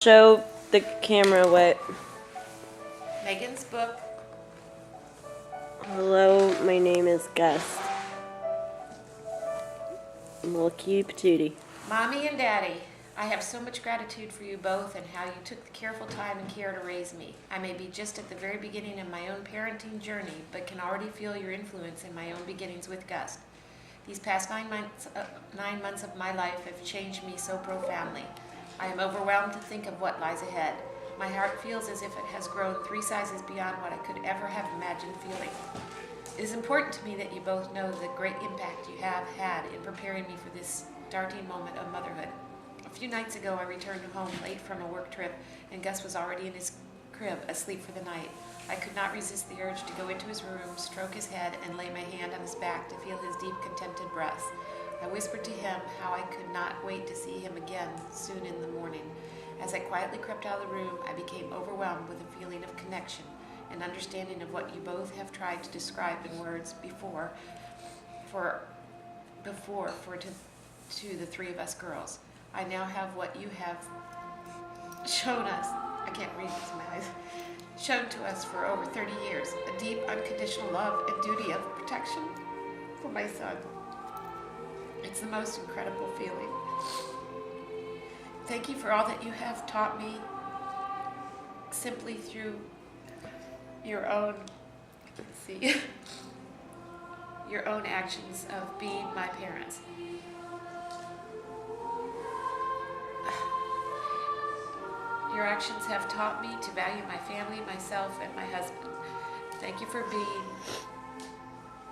Show the camera what. Megan's book. Hello, my name is Gus. I'm a little cutie patootie. Mommy and Daddy, I have so much gratitude for you both and how you took the careful time and care to raise me. I may be just at the very beginning of my own parenting journey, but can already feel your influence in my own beginnings with Gus. These past 9 months of my life have changed me so profoundly. I am overwhelmed to think of what lies ahead. My heart feels as if it has grown 3 sizes beyond what I could ever have imagined feeling. It is important to me that you both know the great impact you have had in preparing me for this starting moment of motherhood. A few nights ago, I returned home late from a work trip, and Gus was already in his crib, asleep for the night. I could not resist the urge to go into his room, stroke his head, and lay my hand on his back to feel his deep, contented breaths. I whispered to him how I could not wait to see him again soon in the morning. As I quietly crept out of the room, I became overwhelmed with a feeling of connection and understanding of what you both have tried to describe in words before to the 3 of us girls. I now have what you have shown us. I can't read this in my eyes. Shown to us for over 30 years, a deep, unconditional love and duty of protection for my son. It's the most incredible feeling. Thank you for all that you have taught me simply through your own, your own actions of being my parents. Your actions have taught me to value my family, myself, and my husband. Thank you for being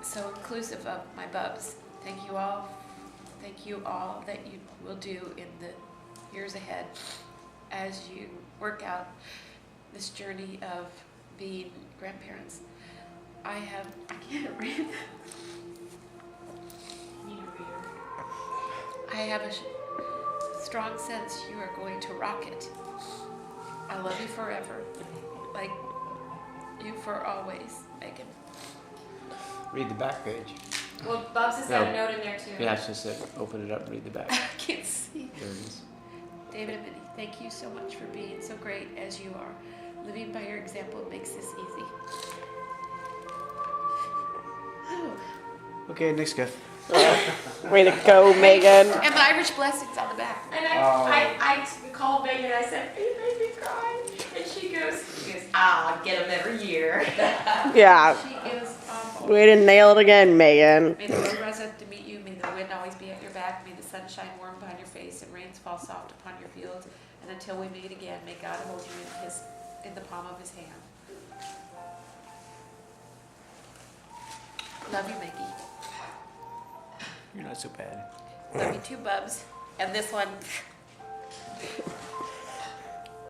so inclusive of my bubs. Thank you all that you will do in the years ahead as you work out this journey of being grandparents. I can't read. I have a strong sense you are going to rock it. I love you forever, like you for always, Megan. Read the back page. Well, Bubs has got a note in there too. Yeah, it's just that open it up and read the back. I can't see. There it is. David and Minnie, thank you so much for being so great as you are. Living by your example makes this easy. Oh. Okay, next guy. Way to go, Megan. And the Irish blessings on the back. And I called Megan and I said, "You made me cry." And she goes, "Ah, get them every year." Yeah. She is awful. Way to nail it again, Megan. May the road rise up to meet you. May the wind always be at your back. May the sun shine warm behind your face and rains fall soft upon your fields. And until we meet again, may God hold you in the palm of his hand. Love you, Mickey. You're not so bad. Love you too, Bubs. And this one.